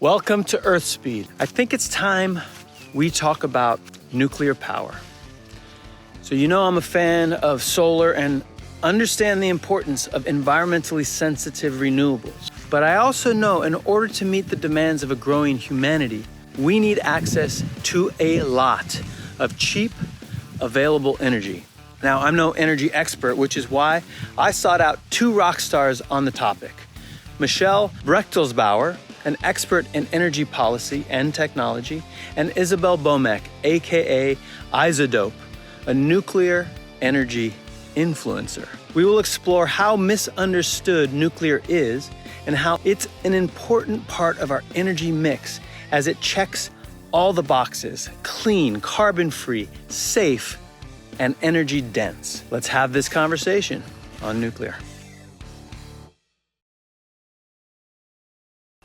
Welcome to Earth Speed. I think it's time we talk about nuclear power. So you know I'm a fan of solar and understand the importance of environmentally sensitive renewables. But I also know in order to meet the demands of a growing humanity, we need access to a lot of cheap, available energy. Now, I'm no energy expert, which is why I sought out two rock stars on the topic. Michelle Brechtelsbauer, an expert in energy policy and technology, and Isabelle Boemeke, aka ISODOPE, a nuclear energy influencer. We will explore how misunderstood nuclear is and how it's an important part of our energy mix as it checks all the boxes: clean, carbon-free, safe, and energy dense. Let's have this conversation on nuclear.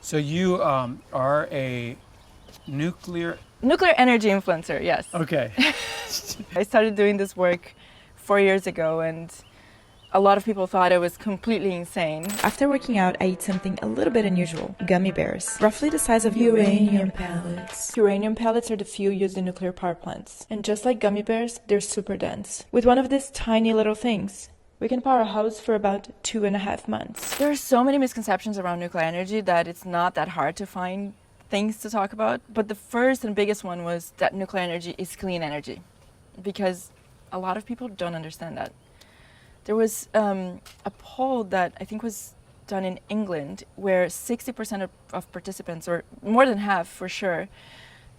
So you are a nuclear energy influencer, yes. Okay. I started doing this work 4 years ago, and a lot of people thought I was completely insane. After working out, I ate something a little bit unusual: gummy bears, roughly the size of uranium pellets. Uranium pellets are the fuel used in nuclear power plants. And just like gummy bears, they're super dense. With one of these tiny little things, we can power a house for about 2.5 months. There are so many misconceptions around nuclear energy that it's not that hard to find things to talk about. But the first and biggest one was that nuclear energy is clean energy, because a lot of people don't understand that. There was a poll that I think was done in England where 60% of participants, or more than half for sure,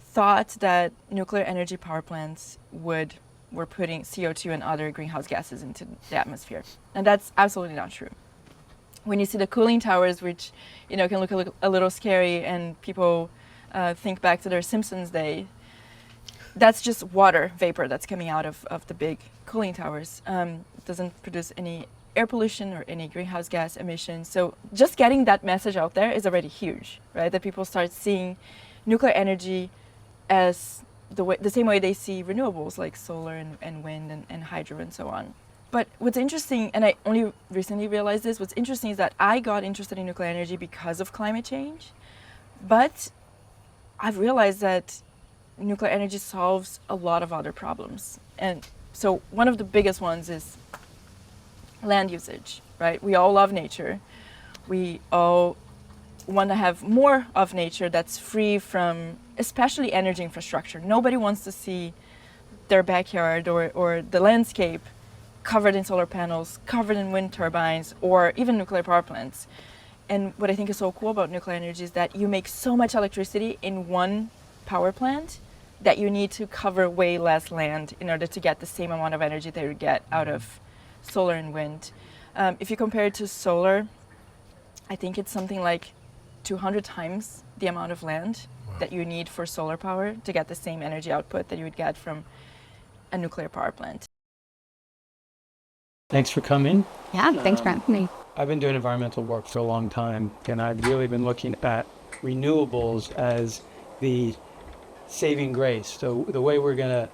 thought that nuclear energy power plants were putting CO2 and other greenhouse gases into the atmosphere. And that's absolutely not true. When you see the cooling towers, which can look a little scary, and people think back to their Simpsons day, that's just water vapor that's coming out of the big cooling towers. It doesn't produce any air pollution or any greenhouse gas emissions. So just getting that message out there is already huge, right? That people start seeing nuclear energy as the same way they see renewables like solar and wind and hydro and so on. But what's interesting, and I only recently realized this, what's interesting is that I got interested in nuclear energy because of climate change. But I've realized that nuclear energy solves a lot of other problems. And so one of the biggest ones is land usage, right? We all love nature. We all want to have more of nature that's free from especially energy infrastructure. Nobody wants to see their backyard or the landscape covered in solar panels, covered in wind turbines, or even nuclear power plants. And what I think is so cool about nuclear energy is that you make so much electricity in one power plant that you need to cover way less land in order to get the same amount of energy that you get out of solar and wind. If you compare it to solar, I think it's something like 200 times the amount of land that you need for solar power to get the same energy output that you would get from a nuclear power plant. Thanks for coming. Yeah, thanks for having me. I've been doing environmental work for a long time, and I've really been looking at renewables as the saving grace, so the way we're going to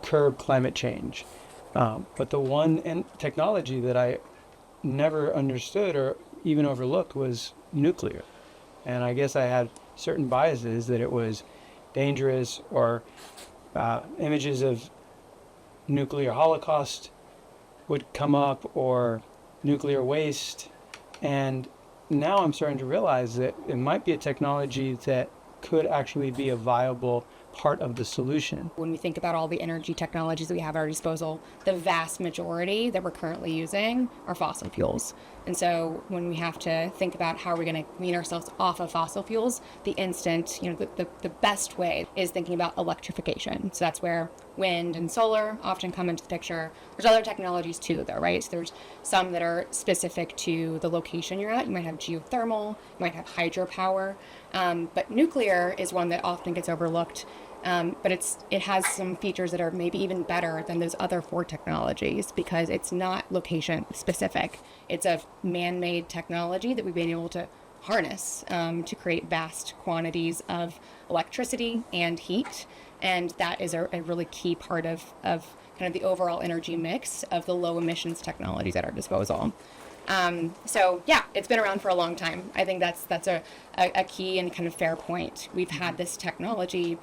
curb climate change. But the one technology that I never understood or even overlooked was nuclear. And I guess I had certain biases that it was dangerous, or images of nuclear holocaust would come up, or nuclear waste. And now I'm starting to realize that it might be a technology that could actually be a viable part of the solution. When we think about all the energy technologies that we have at our disposal, the vast majority that we're currently using are fossil fuels. And so when we have to think about how we're going to wean ourselves off of fossil fuels, the best way is thinking about electrification. So that's where wind and solar often come into the picture. There's other technologies too, though, right? So there's some that are specific to the location you're at. You might have geothermal, you might have hydropower, but nuclear is one that often gets overlooked. But it has some features that are maybe even better than those other four technologies, because it's not location specific. It's a man-made technology that we've been able to harness to create vast quantities of electricity and heat. And that is a really key part of kind of the overall energy mix of the low emissions technologies at our disposal. So yeah, it's been around for a long time. I think that's a key and kind of fair point. We've had this technology,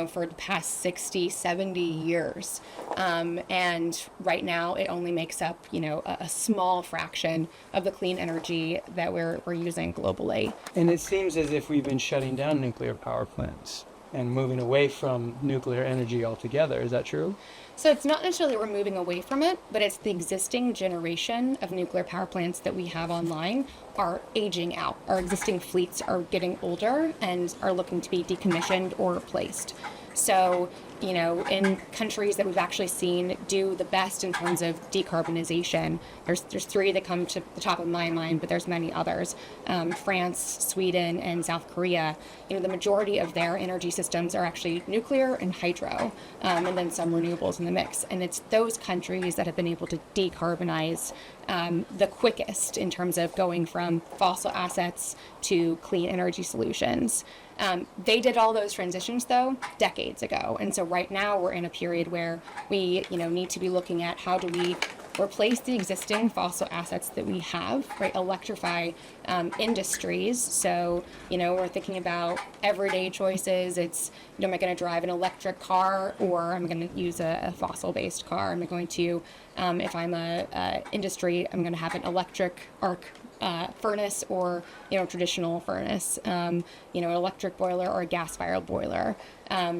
for the past 60, 70 years. And right now it only makes up, a small fraction of the clean energy that we're using globally. And it seems as if we've been shutting down nuclear power plants and moving away from nuclear energy altogether. Is that true? So it's not necessarily we're moving away from it, but it's the existing generation of nuclear power plants that we have online are aging out. Our existing fleets are getting older and are looking to be decommissioned or replaced. So, in countries that we've actually seen do the best in terms of decarbonization, there's three that come to the top of my mind, but there's many others. France, Sweden, and South Korea, the majority of their energy systems are actually nuclear and hydro, and then some renewables in the mix. And it's those countries that have been able to decarbonize the quickest in terms of going from fossil assets to clean energy solutions. They did all those transitions, though, decades ago. And so right now we're in a period where we, need to be looking at how do we replace the existing fossil assets that we have, right? Electrify industries. So, we're thinking about everyday choices. It's, am I going to drive an electric car or am I going to use a fossil-based car? Am I going to, if I'm a industry, I'm going to have an electric arc furnace or traditional furnace, an electric boiler or a gas-fired boiler.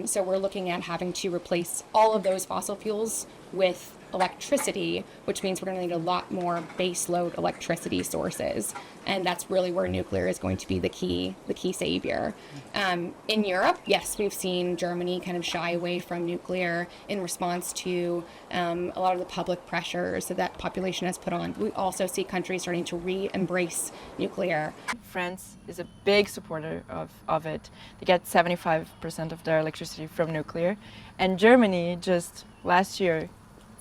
So we're looking at having to replace all of those fossil fuels with electricity, which means we're going to need a lot more base load electricity sources, and that's really where nuclear is going to be the key savior. In Europe, yes, we've seen Germany kind of shy away from nuclear in response to a lot of the public pressures that population has put on. We also see countries starting to re-embrace nuclear. France is a big supporter of it. They get 75% of their electricity from nuclear, and Germany just last year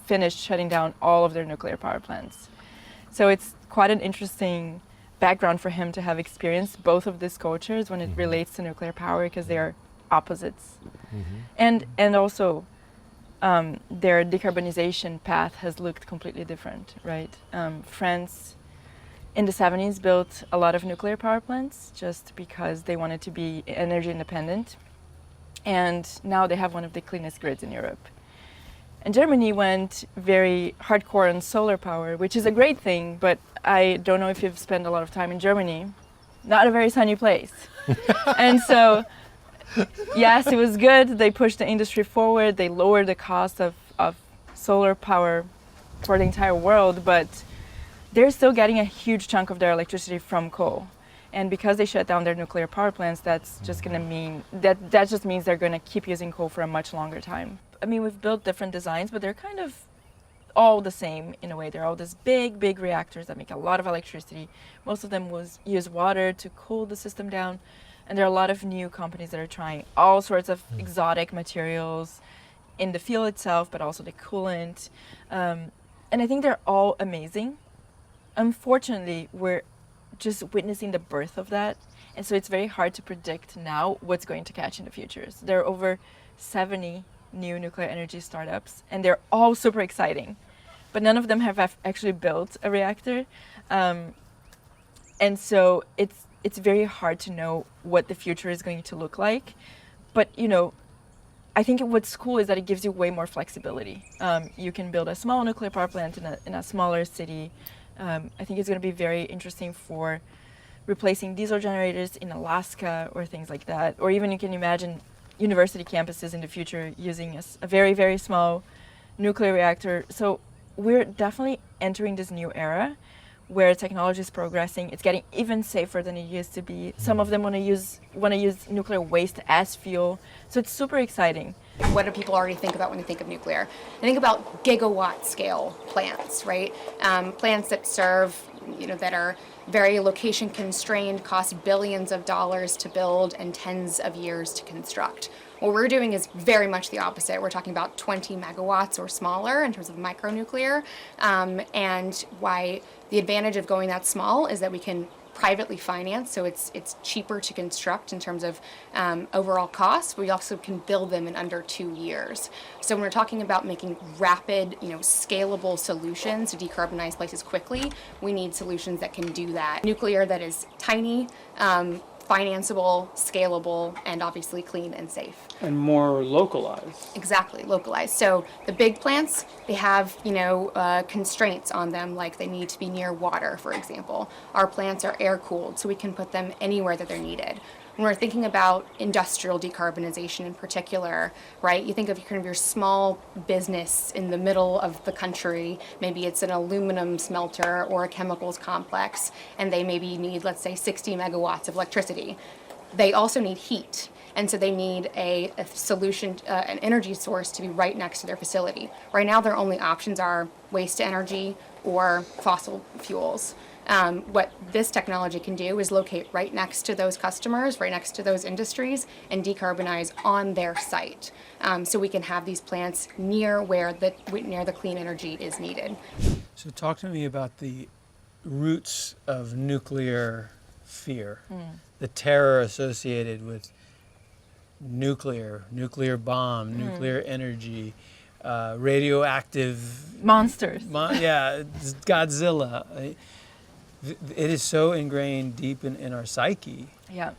finished shutting down all of their nuclear power plants. So it's quite an interesting background for him to have experienced both of these cultures when it relates to nuclear power, because they are opposites. And also their decarbonization path has looked completely different, right? France in the 70s built a lot of nuclear power plants just because they wanted to be energy independent, and now they have one of the cleanest grids in Europe. And Germany went very hardcore on solar power, which is a great thing, but I don't know if you've spent a lot of time in Germany. Not a very sunny place. And so, yes, it was good. They pushed the industry forward. They lowered the cost of solar power for the entire world, but they're still getting a huge chunk of their electricity from coal. And because they shut down their nuclear power plants, that's just going to mean that just means they're going to keep using coal for a much longer time. I mean, we've built different designs, but they're kind of all the same in a way. They're all these big reactors that make a lot of electricity. Most of them use water to cool the system down. And there are a lot of new companies that are trying all sorts of exotic materials in the fuel itself, but also the coolant. And I think they're all amazing. Unfortunately, we're just witnessing the birth of that. And so it's very hard to predict now what's going to catch in the future. So there are over 70 new nuclear energy startups, and they're all super exciting, but none of them have actually built a reactor. And so it's very hard to know what the future is going to look like. But, I think what's cool is that it gives you way more flexibility. You can build a small nuclear power plant in a smaller city. I think it's going to be very interesting for replacing diesel generators in Alaska or things like that. Or even you can imagine university campuses in the future using a very, very small nuclear reactor. So we're definitely entering this new era where technology is progressing. It's getting even safer than it used to be. Some of them want to use nuclear waste as fuel. So it's super exciting. What do people already think about when they think of nuclear? They think about gigawatt scale plants, right? Plants that serve, that are very location constrained, cost billions of dollars to build and tens of years to construct. What we're doing is very much the opposite. We're talking about 20 megawatts or smaller in terms of micronuclear. And why the advantage of going that small is that we can privately financed, so it's cheaper to construct in terms of overall costs. But we also can build them in under 2 years. So when we're talking about making rapid, scalable solutions to decarbonize places quickly, we need solutions that can do that. Nuclear that is tiny, financeable, scalable, and obviously clean and safe. And more localized. Exactly, localized. So the big plants, they have, constraints on them, like they need to be near water, for example. Our plants are air cooled, so we can put them anywhere that they're needed. When we're thinking about industrial decarbonization in particular, right, you think of kind of your small business in the middle of the country, maybe it's an aluminum smelter or a chemicals complex, and they maybe need, let's say, 60 megawatts of electricity. They also need heat, and so they need a solution, an energy source to be right next to their facility. Right now, their only options are waste to energy or fossil fuels. What this technology can do is locate right next to those customers, right next to those industries, and decarbonize on their site. So we can have these plants near the clean energy is needed. So talk to me about the roots of nuclear fear, the terror associated with nuclear bomb, nuclear energy, radioactive Monsters. Godzilla. It is so ingrained deep in our psyche. Yeah.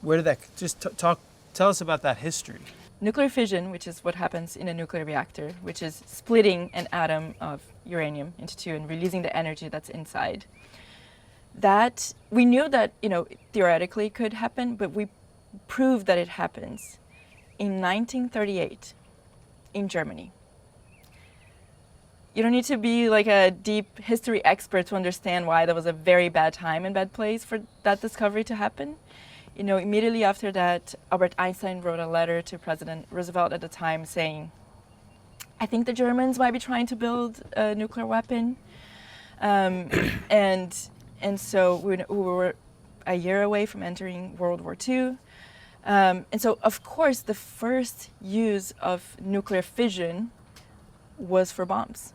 Where did that tell us about that history? Nuclear fission, which is what happens in a nuclear reactor, which is splitting an atom of uranium into two and releasing the energy that's inside. That we knew that, theoretically could happen, but we proved that it happens in 1938 in Germany. You don't need to be like a deep history expert to understand why that was a very bad time and bad place for that discovery to happen. Immediately after that, Albert Einstein wrote a letter to President Roosevelt at the time saying, I think the Germans might be trying to build a nuclear weapon. And so we were a year away from entering World War II. And so, of course, the first use of nuclear fission was for bombs.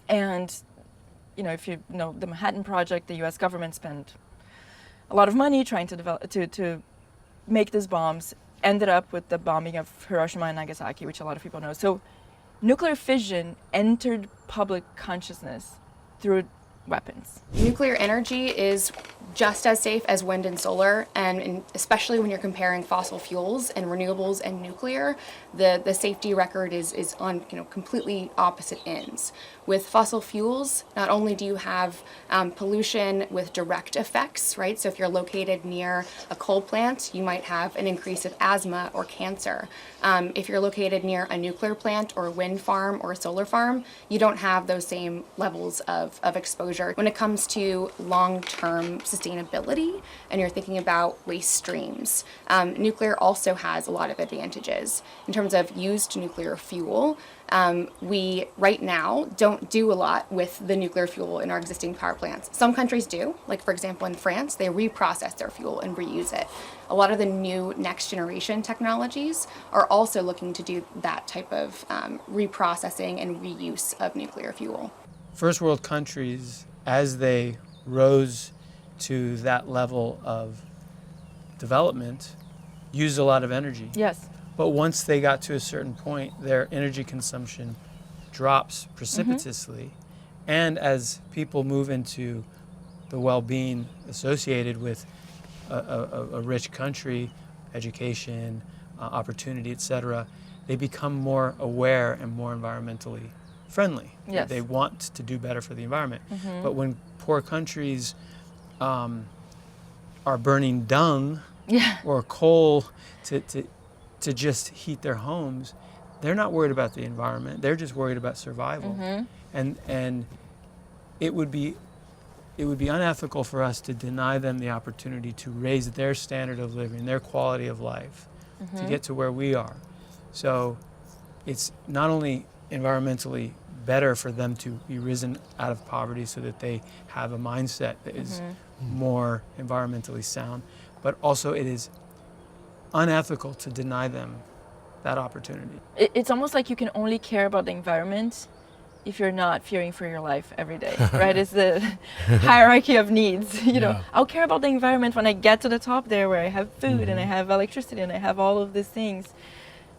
And, if you know the Manhattan Project, the U.S. government spent a lot of money trying to develop to make these bombs. Ended up with the bombing of Hiroshima and Nagasaki, which a lot of people know. So, nuclear fission entered public consciousness through weapons. Nuclear energy is just as safe as wind and solar, and especially when you're comparing fossil fuels and renewables and nuclear, the safety record is on completely opposite ends. With fossil fuels, not only do you have pollution with direct effects, right? So if you're located near a coal plant, you might have an increase of asthma or cancer. If you're located near a nuclear plant or a wind farm or a solar farm, you don't have those same levels of exposure. When it comes to long-term sustainability and you're thinking about waste streams, nuclear also has a lot of advantages. In terms of used nuclear fuel, we right now don't do a lot with the nuclear fuel in our existing power plants. Some countries do, like for example in France, they reprocess their fuel and reuse it. A lot of the new next generation technologies are also looking to do that type of reprocessing and reuse of nuclear fuel. First world countries, as they rose to that level of development, used a lot of energy. Yes. But once they got to a certain point, their energy consumption drops precipitously. And as people move into the well-being associated with a rich country, education, opportunity, etc., they become more aware and more environmentally friendly. Yes. They want to do better for the environment. But when poor countries are burning dung or coal to just heat their homes, they're not worried about the environment. They're just worried about survival. And it would be unethical for us to deny them the opportunity to raise their standard of living, their quality of life, to get to where we are. So it's not only environmentally better for them to be risen out of poverty so that they have a mindset that is more environmentally sound, but also it is unethical to deny them that opportunity. It's almost like you can only care about the environment if you're not fearing for your life every day, right? It's the hierarchy of needs. You know, I'll care about the environment when I get to the top there, where I have food and I have electricity and I have all of these things.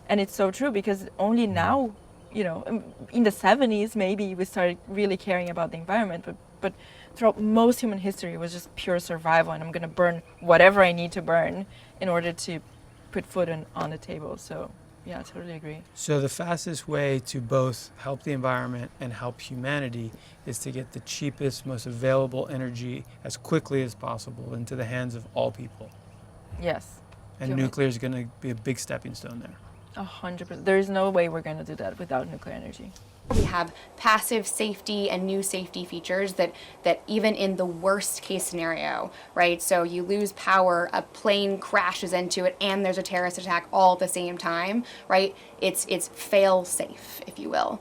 And it's so true, because only now, you know, in the 70s maybe we started really caring about the environment, but throughout most human history it was just pure survival, and I'm going to burn whatever I need to burn in order to put food on the table. So yeah, I totally agree. So the fastest way to both help the environment and help humanity is to get the cheapest, most available energy as quickly as possible into the hands of all people. Yes. And nuclear is going to be a big stepping stone there. 100%. There is no way we're going to do that without nuclear energy. We have passive safety and new safety features that even in the worst case scenario, right? So you lose power, a plane crashes into it, and there's a terrorist attack all at the same time, right? It's fail safe, if you will,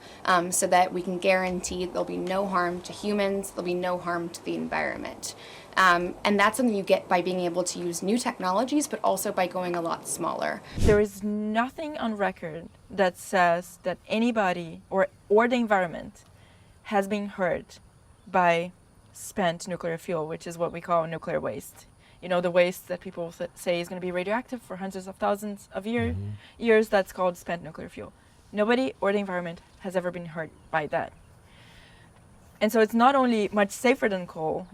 so that we can guarantee there'll be no harm to humans, there'll be no harm to the environment. And that's something you get by being able to use new technologies, but also by going a lot smaller. There is nothing on record that says that anybody or the environment has been hurt by spent nuclear fuel, which is what we call nuclear waste. You know, the waste that people say is going to be radioactive for hundreds of thousands of years, that's called spent nuclear fuel. Nobody or the environment has ever been hurt by that. And so it's not only much safer than coal,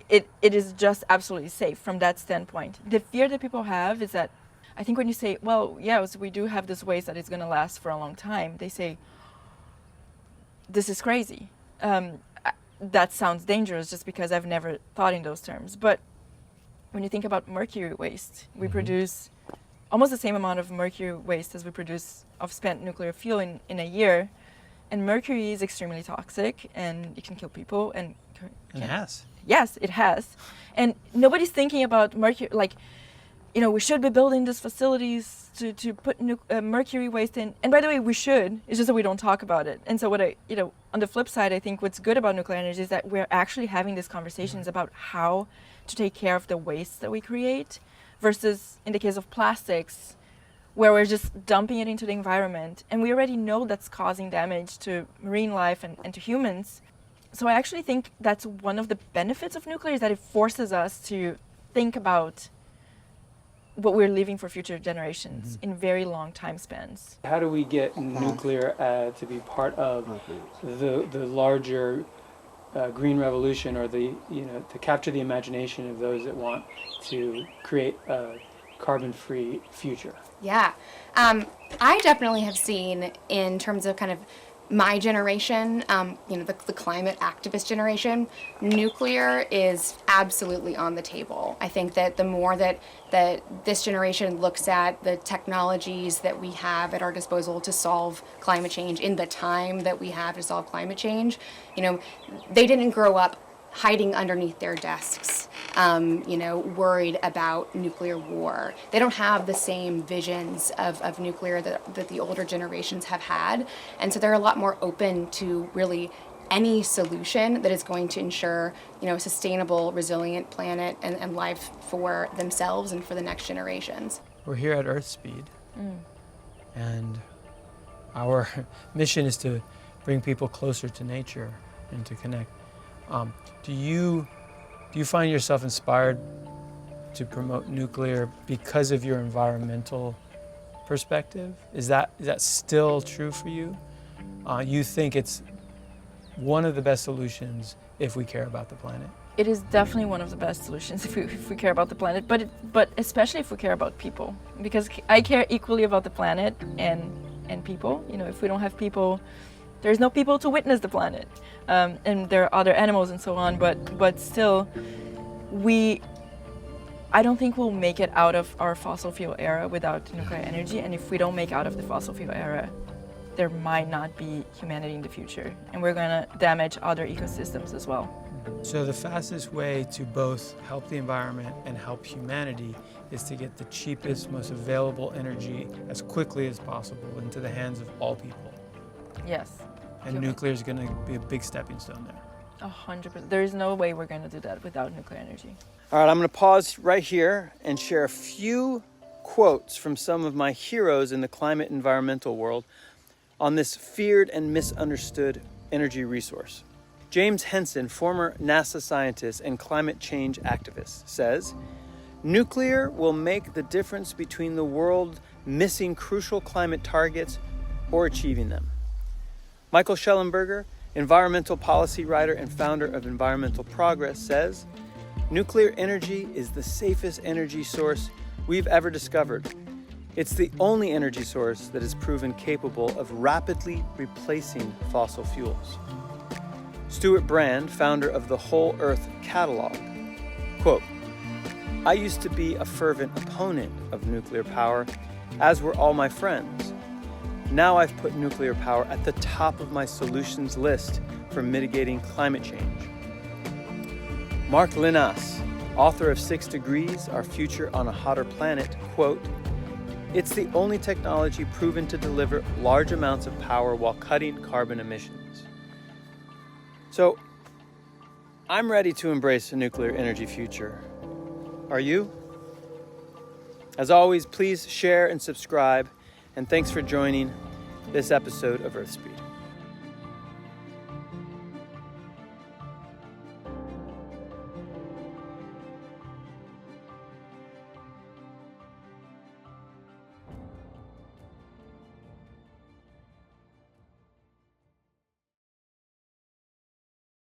it is just absolutely safe from that standpoint. The fear that people have is that, I think when you say, well, yes, we do have this waste that is going to last for a long time, they say, this is crazy. That sounds dangerous, just because I've never thought in those terms. But when you think about mercury waste, we produce almost the same amount of mercury waste as we produce of spent nuclear fuel in a year. And mercury is extremely toxic, and it can kill people. And it has. Yes, it has. And nobody's thinking about mercury, like, you know, we should be building these facilities to put mercury waste in. And by the way, we should. It's just that we don't talk about it. And so on the flip side, I think what's good about nuclear energy is that we're actually having these conversations about how to take care of the waste that we create, versus in the case of plastics, where we're just dumping it into the environment. And we already know that's causing damage to marine life and to humans. So I actually think that's one of the benefits of nuclear, is that it forces us to think about what we're leaving for future generations in very long time spans. How do we get nuclear to be part of the larger green revolution, or to capture the imagination of those that want to create a carbon-free future? Yeah, I definitely have seen, in terms of kind of my generation, the climate activist generation, nuclear is absolutely on the table. I think that the more that this generation looks at the technologies that we have at our disposal to solve climate change in the time that we have to solve climate change, they didn't grow up hiding underneath their desks, worried about nuclear war. They don't have the same visions of nuclear that the older generations have had. And so they're a lot more open to really any solution that is going to ensure, a sustainable, resilient planet and life for themselves and for the next generations. We're here at Earth Speed, and our mission is to bring people closer to nature and to connect. Do you find yourself inspired to promote nuclear because of your environmental perspective? Is that still true for you? You think it's one of the best solutions if we care about the planet? It is definitely one of the best solutions if we care about the planet, but especially if we care about people, because I care equally about the planet and people. If we don't have people, there's no people to witness the planet, and there are other animals and so on. But still, I don't think we'll make it out of our fossil fuel era without nuclear energy. And if we don't make out of the fossil fuel era, there might not be humanity in the future, and we're going to damage other ecosystems as well. So the fastest way to both help the environment and help humanity is to get the cheapest, most available energy as quickly as possible into the hands of all people. Yes. And nuclear is going to be a big stepping stone there. 100%. There is no way we're going to do that without nuclear energy. All right, I'm going to pause right here and share a few quotes from some of my heroes in the climate environmental world on this feared and misunderstood energy resource. James Henson, former NASA scientist and climate change activist, says, nuclear will make the difference between the world missing crucial climate targets or achieving them. Michael Schellenberger, environmental policy writer and founder of Environmental Progress, says, nuclear energy is the safest energy source we've ever discovered. It's the only energy source that is proven capable of rapidly replacing fossil fuels. Stuart Brand, founder of the Whole Earth Catalog, quote, I used to be a fervent opponent of nuclear power, as were all my friends. Now I've put nuclear power at the top of my solutions list for mitigating climate change. Mark Linas, author of 6 Degrees, Our Future on a Hotter Planet, quote, it's the only technology proven to deliver large amounts of power while cutting carbon emissions. So, I'm ready to embrace a nuclear energy future. Are you? As always, please share and subscribe, and thanks for joining this episode of Earth Speed.